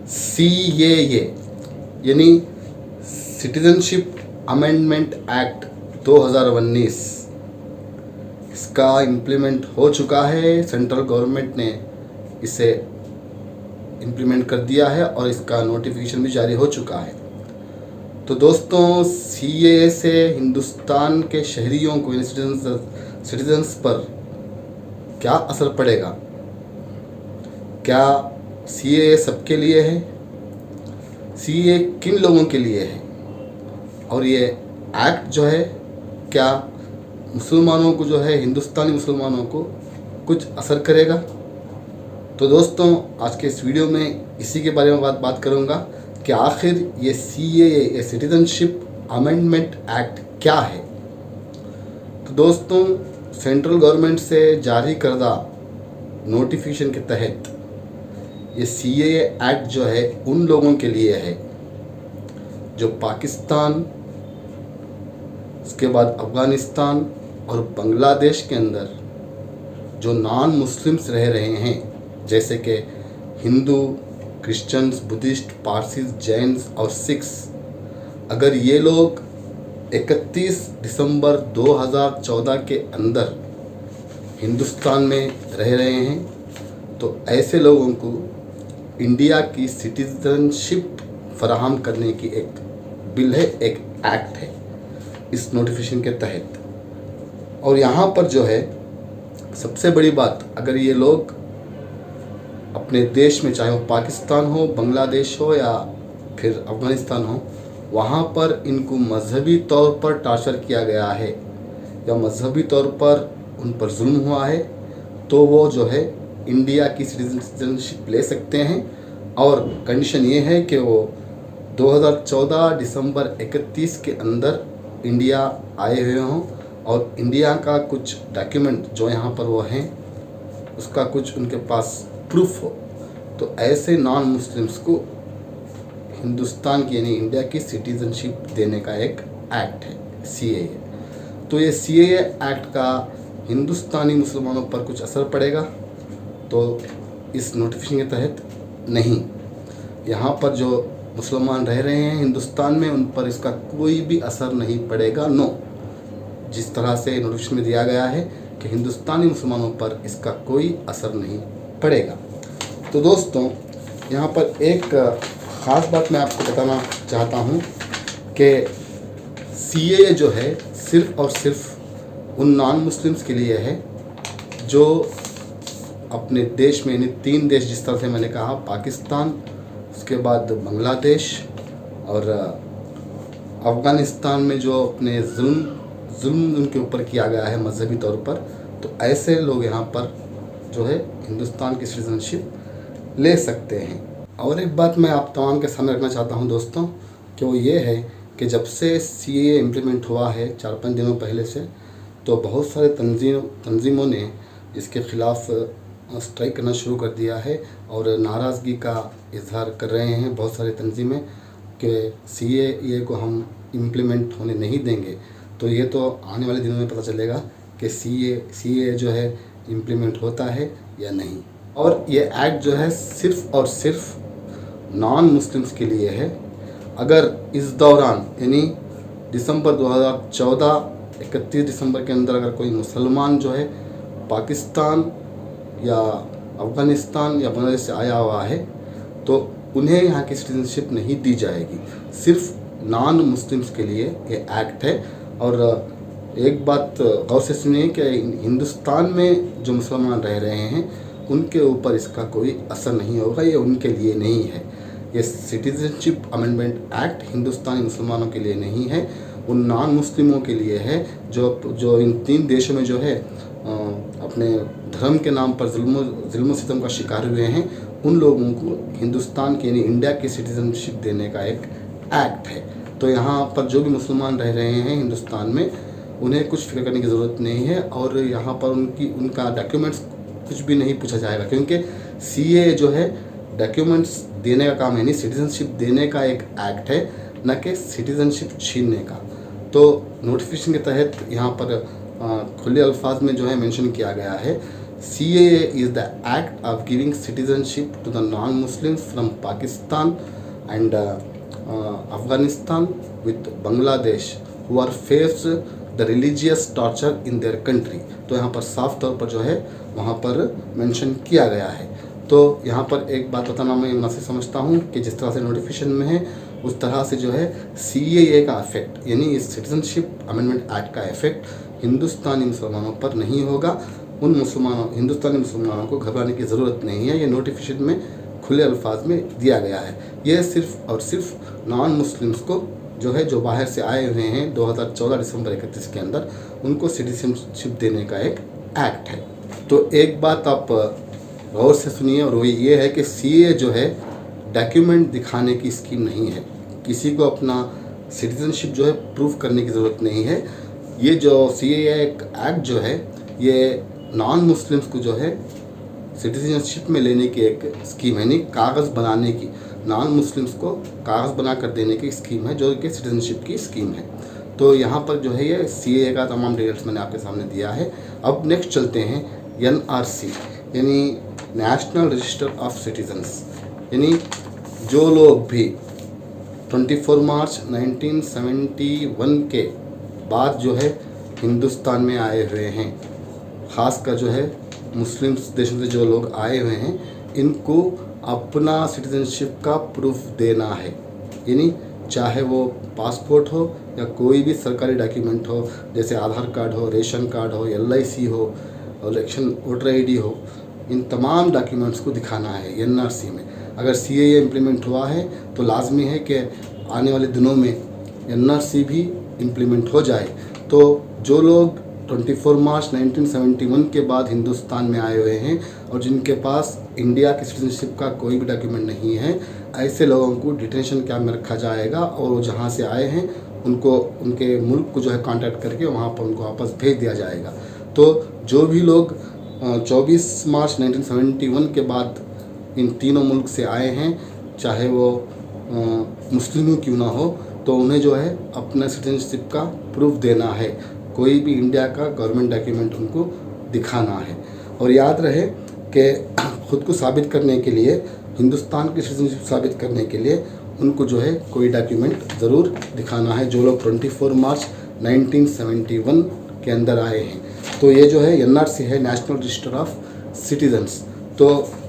CAA यानी citizenship amendment act 2019 इसका implement हो चुका है। सेंट्रल गवर्नमेंट ने इसे इम्प्लीमेंट कर दिया है और इसका नोटिफिकेशन भी जारी हो चुका है। तो दोस्तों, CAA से हिंदुस्तान के शहरियों को सिटीजन्स पर क्या असर पड़ेगा? क्या CAA सबके लिए है? CAA किन लोगों के लिए है? और ये एक्ट जो है क्या मुसलमानों को जो है, हिंदुस्तानी मुसलमानों को कुछ असर करेगा? तो दोस्तों, आज के इस वीडियो में इसी के बारे में बात करूँगा कि आखिर ये CAA सिटीजनशिप अमेंडमेंट एक्ट क्या है। तो दोस्तों, सेंट्रल गवर्नमेंट से जारी करदा नोटिफिकेशन के तहत ये CAA एक्ट जो है उन लोगों के लिए है जो पाकिस्तान, उसके बाद अफ़गानिस्तान और बांग्लादेश के अंदर जो नॉन मुस्लिम्स रह रहे हैं, जैसे कि Hindu, Christians, Buddhist, Parsis, Jains और सिख्स। अगर ये लोग 31 दिसंबर 2014 के अंदर हिंदुस्तान में रह रहे हैं तो ऐसे लोगों को इंडिया की सिटीजनशिप फराहम करने की एक बिल है, एक एक्ट है इस नोटिफिकेशन के तहत। और यहाँ पर जो है सबसे बड़ी बात, अगर ये लोग अपने देश में, चाहे वो पाकिस्तान हो, बांग्लादेश हो या फिर अफ़गानिस्तान हो, वहाँ पर इनको मजहबी तौर पर टार्चर किया गया है या मजहबी तौर पर उन पर जुल्म हुआ है, तो वो जो है इंडिया की सिटीजनशिप ले सकते हैं। और कंडीशन ये है कि वो 2014 दिसंबर 31 के अंदर इंडिया आए हुए हों और इंडिया का कुछ डॉक्यूमेंट जो यहाँ पर वो हैं उसका कुछ उनके पास प्रूफ हो। तो ऐसे नॉन मुस्लिम्स को हिंदुस्तान की यानी इंडिया की सिटीजनशिप देने का एक एक्ट है CAA। तो ये CAA एक्ट का हिंदुस्तानी मुसलमानों पर कुछ असर पड़ेगा? तो इस नोटिफिकेशन के तहत नहीं। यहाँ पर जो मुसलमान रह रहे हैं हिंदुस्तान में, उन पर इसका कोई भी असर नहीं पड़ेगा। नो, जिस तरह से नोटिफिकेशन में दिया गया है कि हिंदुस्तानी मुसलमानों पर इसका कोई असर नहीं पड़ेगा। तो दोस्तों, यहाँ पर एक ख़ास बात मैं आपको बताना चाहता हूँ कि CAA जो है सिर्फ़ और सिर्फ उन नॉन मुस्लिम्स के लिए है जो अपने देश में, यानी 3 देश जिस तरह से मैंने कहा, पाकिस्तान, उसके बाद बांग्लादेश और अफ़गानिस्तान में जो अपने जुल्म उनके ऊपर किया गया है मजहबी तौर पर, तो ऐसे लोग यहाँ पर जो है हिंदुस्तान की सिटीजनशिप ले सकते हैं। और एक बात मैं आप तमाम के सामने रखना चाहता हूँ दोस्तों, कि वो ये है कि जब से CAA इम्प्लीमेंट हुआ है 4-5 दिनों पहले से, तो बहुत सारे तंजीमों ने इसके ख़िलाफ़ स्ट्राइक करना शुरू कर दिया है और नाराज़गी का इजहार कर रहे हैं बहुत सारी तंजीमें कि CAA को हम इम्प्लीमेंट होने नहीं देंगे। तो ये तो आने वाले दिनों में पता चलेगा कि CAA जो है इम्प्लीमेंट होता है या नहीं। और ये एक्ट जो है सिर्फ़ और सिर्फ नॉन मुस्लिम्स के लिए है। अगर इस दौरान यानी दिसंबर 2014 31 दिसंबर के अंदर अगर कोई मुसलमान जो है पाकिस्तान या अफ़गानिस्तान या बांग्लादेश से आया हुआ है तो उन्हें यहाँ की सिटीजनशिप नहीं दी जाएगी। सिर्फ नॉन मुस्लिम्स के लिए ये एक्ट है। और एक बात गौर से सुनिए कि हिंदुस्तान में जो मुसलमान रह रहे हैं उनके ऊपर इसका कोई असर नहीं होगा, ये उनके लिए नहीं है। ये सिटीजनशिप अमेंडमेंट एक्ट हिंदुस्तानी मुसलमानों के लिए नहीं है, उन नॉन मुस्लिमों के लिए है जो इन 3 देशों में जो है अपने धर्म के नाम पर जुल्म सितम का शिकार हुए हैं, उन लोगों को हिंदुस्तान की यानी इंडिया की सिटीजनशिप देने का एक एक्ट है। तो यहाँ पर जो भी मुसलमान रह रहे हैं हिंदुस्तान में, उन्हें कुछ फिक्र करने की ज़रूरत नहीं है और यहाँ पर उनका डॉक्यूमेंट्स कुछ भी नहीं पूछा जाएगा, क्योंकि CAA जो है डॉक्यूमेंट्स देने का काम है, नहीं सिटीजनशिप देने का एक एक्ट है, न कि सिटीजनशिप छीनने का। तो नोटिफिकेशन के तहत यहाँ पर खुले अल्फाज में जो है मेंशन किया गया है CAA is the act of giving citizenship to the non-Muslims from Pakistan and Afghanistan with Bangladesh who are faced the religious torture in their country। तो यहाँ पर साफ तौर पर जो है वहाँ पर मेंशन किया गया है। तो यहाँ पर एक बात बताना मैं मुनासिब समझता हूँ कि जिस तरह से नोटिफिकेशन में है उस तरह से जो है CAA का इफेक्ट यानी इस सिटीजनशिप अमेंडमेंट एक्ट का इफेक्ट हिंदुस्तानी मुसलमानों पर नहीं होगा। उन हिंदुस्तानी मुसलमानों को घबराने की ज़रूरत नहीं है। ये नोटिफिकेशन में खुले अल्फाज में दिया गया है। ये सिर्फ और सिर्फ नॉन मुस्लिम्स को जो है जो बाहर से आए हुए हैं 2014 दिसंबर 31 के अंदर उनको सिटीजनशिप देने का एक एक्ट है। तो एक बात आप गौर से सुनिए और वो ये है कि CAA जो है डॉक्यूमेंट दिखाने की स्कीम नहीं है। किसी को अपना सिटीजनशिप जो है प्रूव करने की ज़रूरत नहीं है। ये जो CAA एक्ट जो है ये नॉन मुस्लिम्स को जो है सिटीजनशिप में लेने की एक स्कीम है, यानी कागज़ बनाने की, नॉन मुस्लिम्स को कागज़ बना कर देने की स्कीम है जो कि सिटीजनशिप की स्कीम है। तो यहाँ पर जो है ये CAA का तमाम डिटेल्स मैंने आपके सामने दिया है। अब नेक्स्ट चलते हैं NRC यानी नेशनल रजिस्टर ऑफ सिटीजन्स, यानी जो लोग भी 24 मार्च 1971 के बाद जो है हिंदुस्तान में आए हुए हैं, ख़ासकर जो है मुस्लिम देशों से जो लोग आए हुए हैं, इनको अपना सिटीजनशिप का प्रूफ देना है। यानी चाहे वो पासपोर्ट हो या कोई भी सरकारी डॉक्यूमेंट हो, जैसे आधार कार्ड हो, रेशन कार्ड हो, LIC हो, इलेक्शन वोटर ID हो, इन तमाम डॉक्यूमेंट्स को दिखाना है NRC में। अगर CAA इम्प्लीमेंट हुआ है तो लाजमी है कि आने वाले दिनों में NRC भी इम्प्लीमेंट हो जाए। तो जो लोग 24 मार्च 1971 के बाद हिंदुस्तान में आए हुए हैं और जिनके पास इंडिया की सिटीजनशिप का कोई भी डॉक्यूमेंट नहीं है, ऐसे लोगों को डिटेंशन कैंप में रखा जाएगा और वो जहाँ से आए हैं उनको उनके मुल्क को जो है कांटेक्ट करके वहाँ पर उनको वापस भेज दिया जाएगा। तो जो भी लोग 24 मार्च 1971 के बाद इन तीनों मुल्क से आए हैं, चाहे वो मुस्लिम क्यों ना हो, तो उन्हें जो है अपना सिटीजनशिप का प्रूफ देना है। कोई भी इंडिया का गवर्नमेंट डॉक्यूमेंट उनको दिखाना है। और याद रहे कि ख़ुद को साबित करने के लिए, हिंदुस्तान की सिटीजनशिप साबित करने के लिए उनको जो है कोई डॉक्यूमेंट ज़रूर दिखाना है जो लोग 24 मार्च 1971 के अंदर आए हैं। तो ये जो है NRC है, नेशनल रजिस्टर ऑफ सिटीजन्स। तो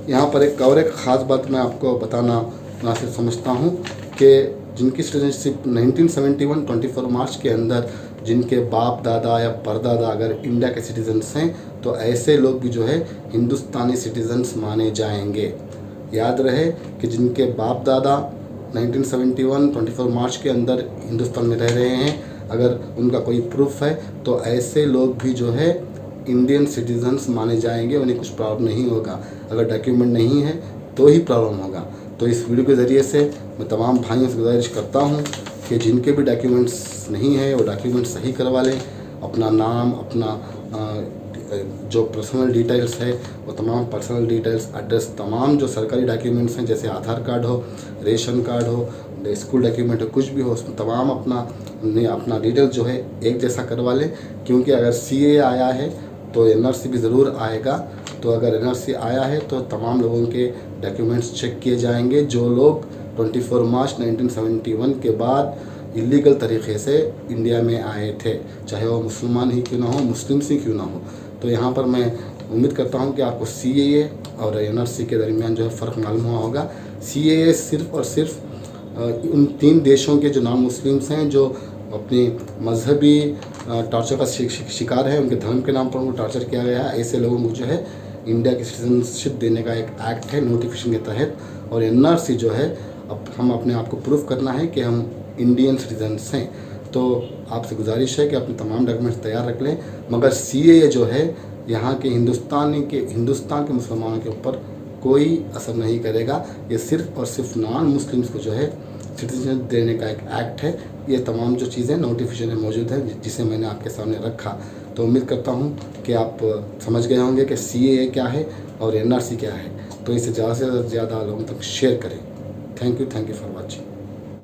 यहाँ पर एक ख़ास बात मैं आपको बताना मुनासिब समझता हूँ कि जिनकी सिटीजनशिप 1971 24 मार्च के अंदर जिनके बाप दादा या परदादा अगर इंडिया के सिटीजन्स हैं, तो ऐसे लोग भी जो है हिंदुस्तानी सिटीजन्स माने जाएंगे। याद रहे कि जिनके बाप दादा 1971 24 मार्च के अंदर हिंदुस्तान में रह रहे हैं, अगर उनका कोई प्रूफ है तो ऐसे लोग भी जो है इंडियन सिटीजन्स माने जाएंगे। उन्हें कुछ प्रॉब्लम नहीं होगा। अगर डॉक्यूमेंट नहीं है तो ही प्रॉब्लम होगा। तो इस वीडियो के ज़रिए से मैं तमाम भाइयों से गुजारिश करता हूँ कि जिनके भी डॉक्यूमेंट्स नहीं है वो डॉक्यूमेंट्स सही करवा लें। अपना नाम, अपना जो पर्सनल डिटेल्स है वो तमाम पर्सनल डिटेल्स, एड्रेस, तमाम जो सरकारी डॉक्यूमेंट्स हैं जैसे आधार कार्ड हो, रेशन कार्ड हो, स्कूल डॉक्यूमेंट हो, कुछ भी हो, उसमें तमाम अपना डिटेल्स जो है एक जैसा करवा लें। क्योंकि अगर CAA आया है तो NRC भी ज़रूर आएगा। तो अगर NRC आया है तो तमाम लोगों के डॉक्यूमेंट्स चेक किए जाएंगे जो लोग 24 मार्च 1971 के बाद इलीगल तरीक़े से इंडिया में आए थे, चाहे वो मुसलमान ही क्यों ना हो, मुस्लिम्स ही क्यों ना हो। तो यहाँ पर मैं उम्मीद करता हूँ कि आपको CAA और NRC के दरमियान जो है फ़र्क मालूम हुआ होगा। CAA सिर्फ़ और सिर्फ उन 3 देशों के जो नॉन मुस्लिम्स हैं जो अपनी मजहबी टॉर्चर का शिकार है, उनके धर्म के नाम पर उनको टॉर्चर किया गया है, ऐसे लोगों को जो है इंडिया की सिटीजनशिप देने का एक एक्ट है नोटिफिकेशन के तहत। और NRC जो है अब हम अपने आप को प्रूफ करना है कि हम इंडियन सिटीजन्स हैं। तो आपसे गुजारिश है कि अपने तमाम डॉक्यूमेंट्स तैयार रख लें। मगर CAA जो है यहाँ के हिंदुस्तान के मुसलमानों के ऊपर कोई असर नहीं करेगा। ये सिर्फ़ और सिर्फ नॉन मुस्लिम्स को जो है सिटीजनशिप देने का एक एक्ट है। ये तमाम जो चीज़ें नोटिफिकेशन में मौजूद है जिसे मैंने आपके सामने रखा। तो उम्मीद करता हूँ कि आप समझ गए होंगे कि CAA क्या है और NRC क्या है। तो इसे ज़्यादा से ज़्यादा लोगों तक शेयर करें। Thank you for watching.